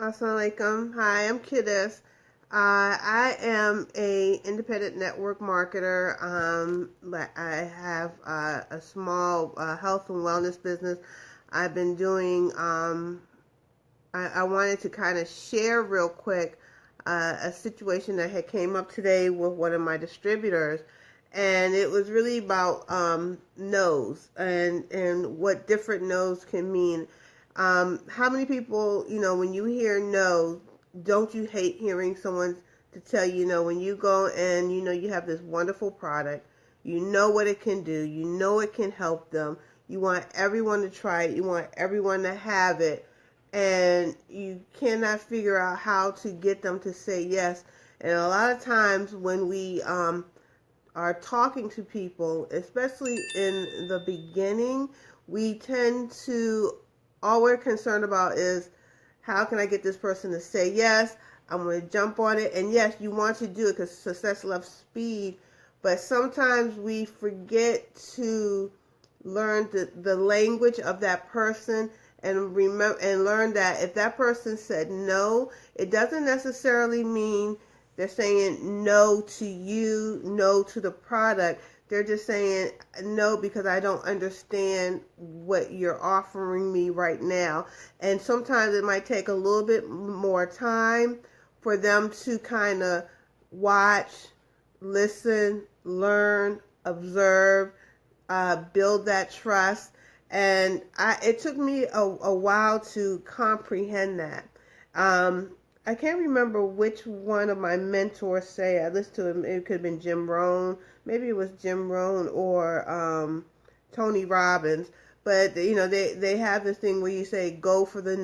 Assalamu alaikum. Hi, I'm Kiddes. I am a independent network marketer. I have a small health and wellness business. I've been doing. I wanted to kind of share real quick a situation that had came up today with one of my distributors, and it was really about no's and what different no's can mean. How many people, when you hear no, don't you hate hearing someone to tell you no? When you go and you have this wonderful product, you know what it can do, you know it can help them, you want everyone to try it, you want everyone to have it, and you cannot figure out how to get them to say yes. And a lot of times when we are talking to people, especially in the beginning, we tend to, all we're concerned about is how can I get this person to say yes? I'm going to jump on it. And yes, you want to do it because success loves speed, but sometimes we forget to learn the language of that person and remember and learn that if that person said no, it doesn't necessarily mean they're saying no to you, no to the product. They're just saying no because I don't understand what you're offering me right now. And sometimes it might take a little bit more time for them to kind of watch, listen, learn, observe, build that trust. And it took me a while to comprehend that. I can't remember which one of my mentors say. I listened to him. It could have been Jim Rohn. Maybe it was Jim Rohn or Tony Robbins. But they have this thing where you say go for the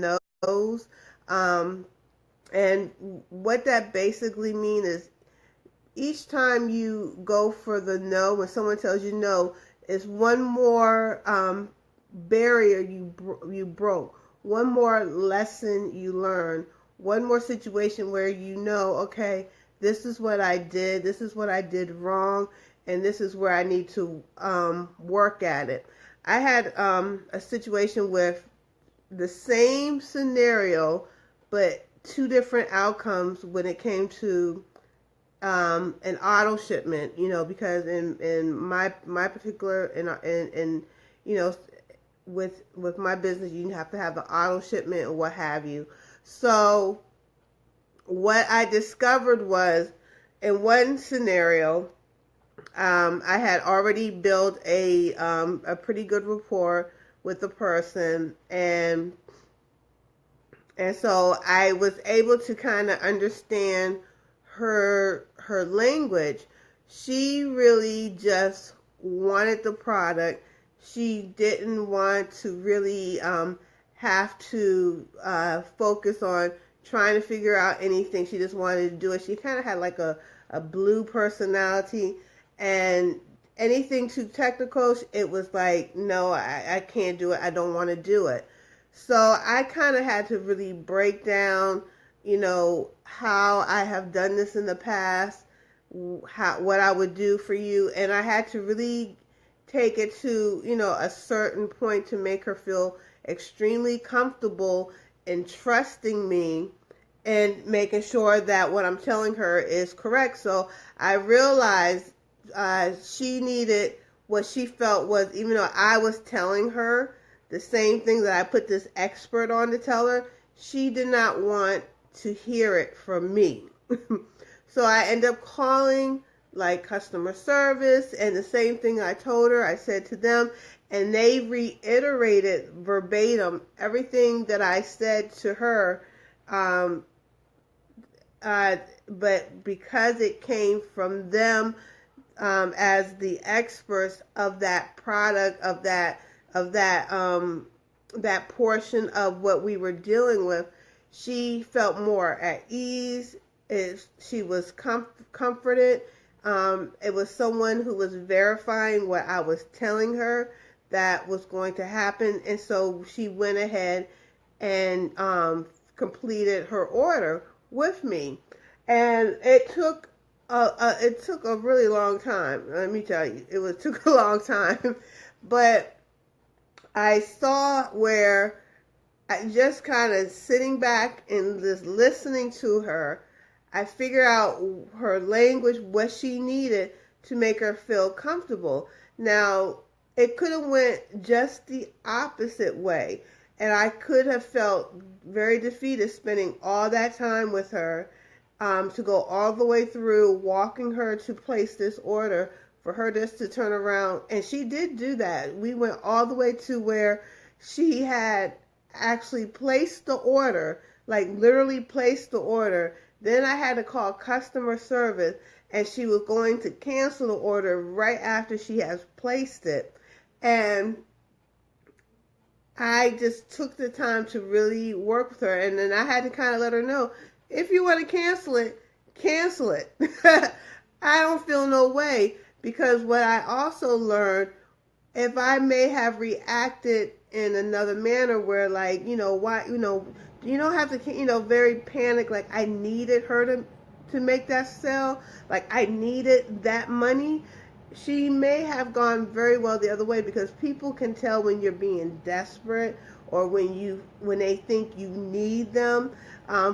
no's, and what that basically means is each time you go for the no, when someone tells you no, it's one more barrier you broke, one more lesson you learned. One more situation where okay, this is what I did, this is what I did wrong, and this is where I need to work at it. I had a situation with the same scenario, but two different outcomes when it came to an auto shipment, because in my particular, in with my business, you have to have an auto shipment or what have you. So what I discovered was in one scenario, I had already built a pretty good rapport with the person, and so I was able to kind of understand her language. She really just wanted the product. She didn't want to really have to focus on trying to figure out anything. She just wanted to do it. She kind of had like a blue personality, and anything too technical, it was like, no, I can't do it. I don't want to do it. So I kind of had to really break down, how I have done this in the past, what I would do for you. And I had to really take it to, a certain point to make her feel extremely comfortable in trusting me and making sure that what I'm telling her is correct. So I realized she needed what she felt was, even though I was telling her the same thing that I put this expert on to tell her, she did not want to hear it from me. So I ended up calling like customer service, and the same thing I told her, I said to them, and they reiterated verbatim everything that I said to her. But because it came from them as the experts of that product, of that portion of what we were dealing with, she felt more at ease. She was comforted. It was someone who was verifying what I was telling her that was going to happen, and so she went ahead and completed her order with me. And it took a really long time. Let me tell you, took a long time, but I saw where just kind of sitting back and just listening to her, I figured out her language, what she needed to make her feel comfortable. Now, it could have went just the opposite way, and I could have felt very defeated spending all that time with her, to go all the way through walking her to place this order for her just to turn around. And she did do that. We went all the way to where she had actually placed the order, like literally placed the order. Then I had to call customer service, and she was going to cancel the order right after she has placed it. And I just took the time to really work with her. And then I had to kind of let her know, if you want to cancel it, cancel it. I don't feel no way, because what I also learned, if I may have reacted in another manner where, like, why, you don't have to, very panic, like I needed her to make that sale, like I needed that money, she may have gone very well the other way, because people can tell when you're being desperate, or when they think you need them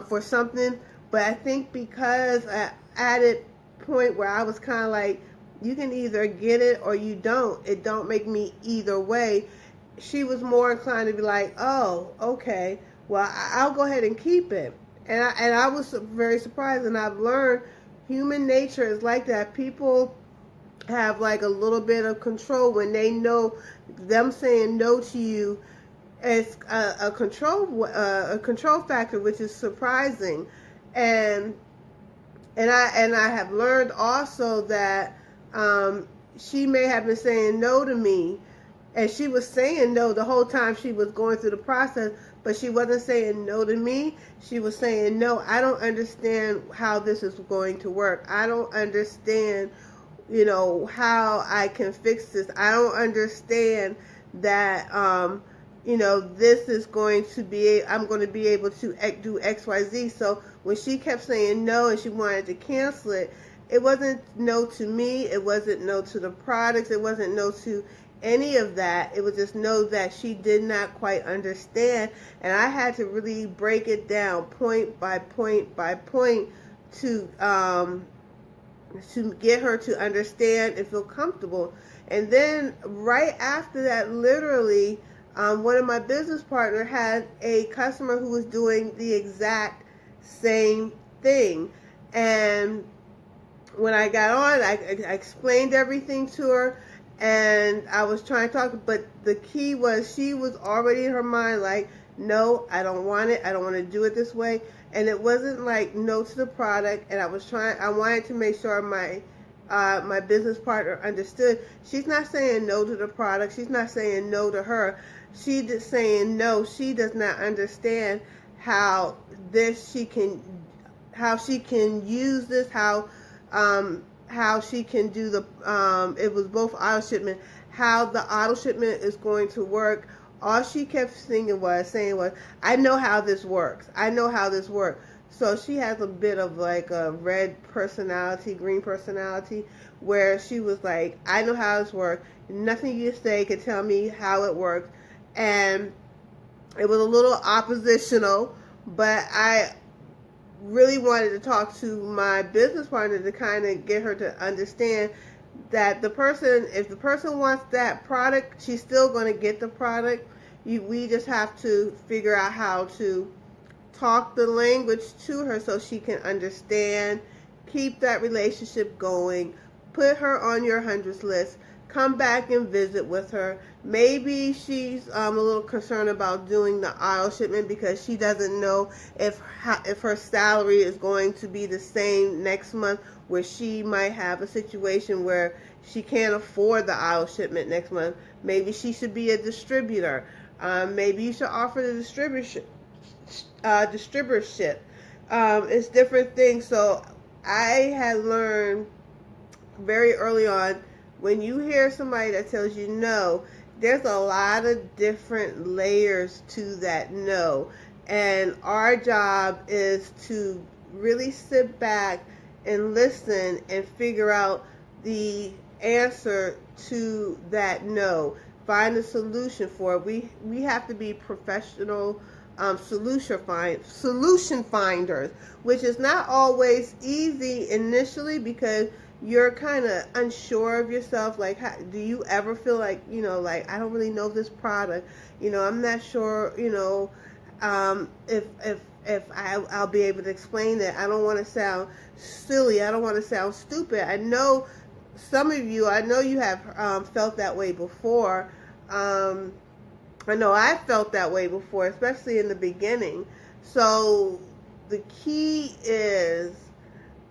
for something. But I think because at a point where I was kind of like, you can either get it or you don't. It don't make me either way. She was more inclined to be like, oh, okay, well, I'll go ahead and keep it. And I was very surprised, and I've learned human nature is like that. People have like a little bit of control when they know them saying no to you is a control factor, which is surprising. And I have learned also that she may have been saying no to me, and she was saying no the whole time she was going through the process, but she wasn't saying no to me. She was saying, no, I don't understand how this is going to work. I don't understand, how I can fix this. I don't understand that, this is going to be, I'm going to be able to do X, Y, Z. So when she kept saying no and she wanted to cancel it, it wasn't no to me. It wasn't no to the products. It wasn't no to any of that. It was just no that she did not quite understand. And I had to really break it down point by point by point to get her to understand and feel comfortable. And then right after that, literally, one of my business partners had a customer who was doing the exact same thing. And when I got on, I explained everything to her, and I was trying to talk, but the key was she was already in her mind like, no, I don't want it. I don't want to do it this way. And it wasn't like no to the product. And I wanted to make sure my business partner understood. She's not saying no to the product. She's not saying no to her. She's just saying no. She does not understand how she can use this, how she can do it was both auto shipment, how the auto shipment is going to work. All she kept saying was, I know how this works. I know how this works. So she has a bit of like a red personality, green personality, where she was like, I know how this works. Nothing you say can tell me how it works. And it was a little oppositional, but I really wanted to talk to my business partner to kind of get her to understand that if the person wants that product, she's still going to get the product. We just have to figure out how to talk the language to her so she can understand, keep that relationship going, put her on your hundreds list, come back and visit with her. Maybe she's a little concerned about doing the auto shipment because she doesn't know if her salary is going to be the same next month, where she might have a situation where she can't afford the auto shipment next month. Maybe she should be a distributor. Maybe you should offer the distributorship. It's different things. So I had learned very early on, when you hear somebody that tells you no, there's a lot of different layers to that no. And our job is to really sit back and listen and figure out the answer to that no. Find a solution for it. We have to be professional solution finders, which is not always easy initially because you're kind of unsure of yourself. Like, do you ever feel like, like, I don't really know this product, I'm not sure, I'll be able to explain it. I don't want to sound silly. I don't want to sound stupid. I know some of you, I know you have felt that way before. I know I felt that way before, especially in the beginning. So the key is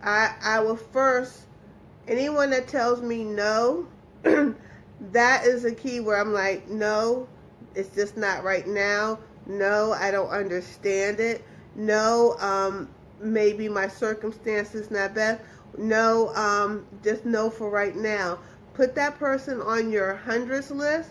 I will first, anyone that tells me no, that is a key where I'm like, no, it's just not right now. No, I don't understand it. No, maybe my circumstances not best. No, just no for right now. Put that person on your hundreds list.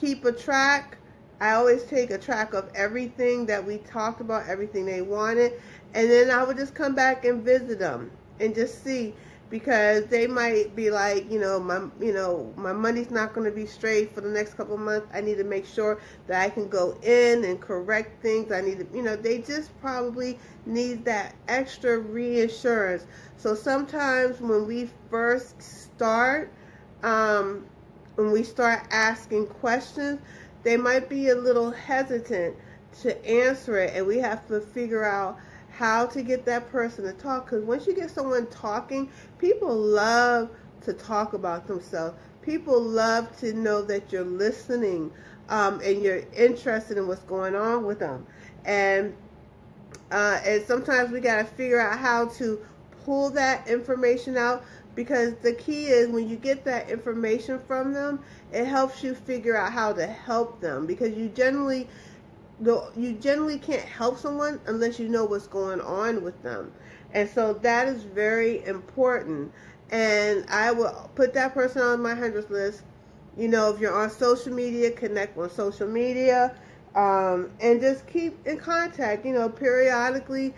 Keep a track. I always take a track of everything that we talked about, everything they wanted, and then I would just come back and visit them and just see, because they might be like, my money's not going to be straight for the next couple of months. I need to make sure that I can go in and correct things. I need to, they just probably need that extra reassurance. So sometimes when we first start, when we start asking questions, they might be a little hesitant to answer it, and we have to figure out how to get that person to talk. Because once you get someone talking, people love to talk about themselves. People love to know that you're listening, and you're interested in what's going on with them. And sometimes we got to figure out how to pull that information out, because the key is when you get that information from them, it helps you figure out how to help them, because you generally can't help someone unless you know what's going on with them. And so that is very important. And I will put that person on my hundreds list. If you're on social media, connect on social media, and just keep in contact, periodically,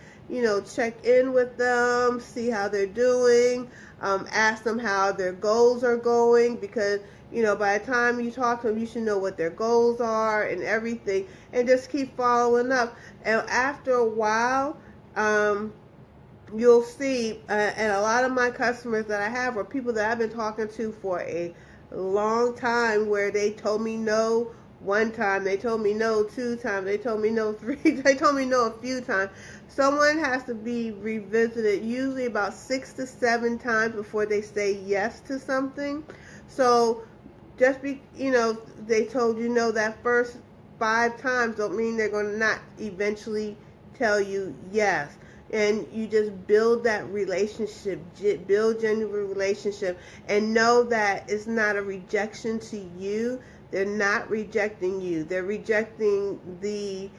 check in with them, see how they're doing, ask them how their goals are going, because by the time you talk to them, you should know what their goals are and everything, and just keep following up. And after a while, you'll see, and a lot of my customers that I have are people that I've been talking to for a long time, where they told me no one time, they told me no 2 times, they told me no 3, they told me no a few times. Someone has to be revisited usually about 6 to 7 times before they say yes to something. So just they told you no that first 5 times don't mean they're going to not eventually tell you yes. And you just build that relationship, build genuine relationship, and know that it's not a rejection to you. They're not rejecting you. They're rejecting the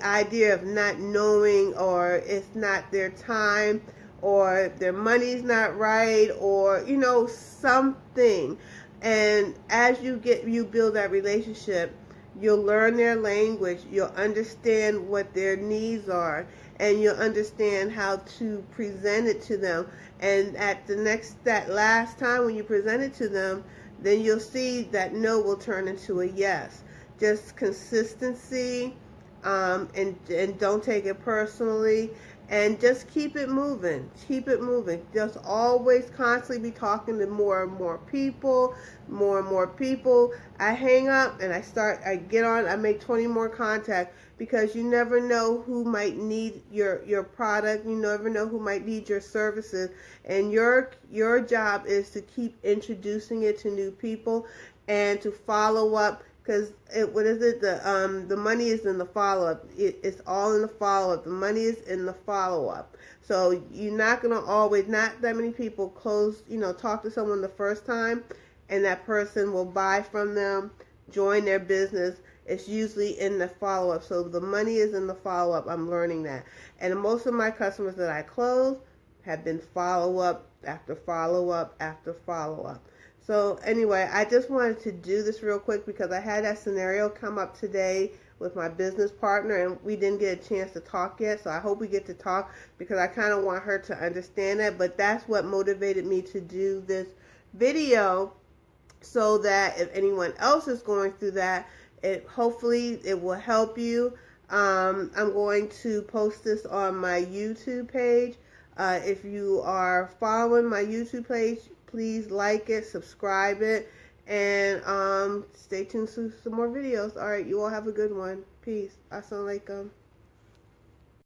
idea of not knowing, or it's not their time, or their money's not right, or something. And as you build that relationship, you'll learn their language, you'll understand what their needs are, and you'll understand how to present it to them. And at that last time when you present it to them, then you'll see that no will turn into a yes. Just consistency, and don't take it personally, and just keep it moving. Keep it moving. Just always constantly be talking to more and more people, more and more people. I hang up and I get on, I make 20 more contacts, because you never know who might need your product. You never know who might need your services. And your job is to keep introducing it to new people and to follow up. Because the money is in the follow-up. It's all in the follow-up. The money is in the follow-up. So you're not going to not that many people talk to someone the first time, and that person will buy from them, join their business. It's usually in the follow-up. So the money is in the follow-up. I'm learning that. And most of my customers that I close have been follow-up after follow-up after follow-up. So anyway, I just wanted to do this real quick because I had that scenario come up today with my business partner, and we didn't get a chance to talk yet. So I hope we get to talk, because I kind of want her to understand that. But that's what motivated me to do this video, so that if anyone else is going through that, hopefully it will help you. I'm going to post this on my YouTube page. If you are following my YouTube page, please like it, subscribe it, and stay tuned for some more videos. All right, you all have a good one. Peace. Assalamu alaikum.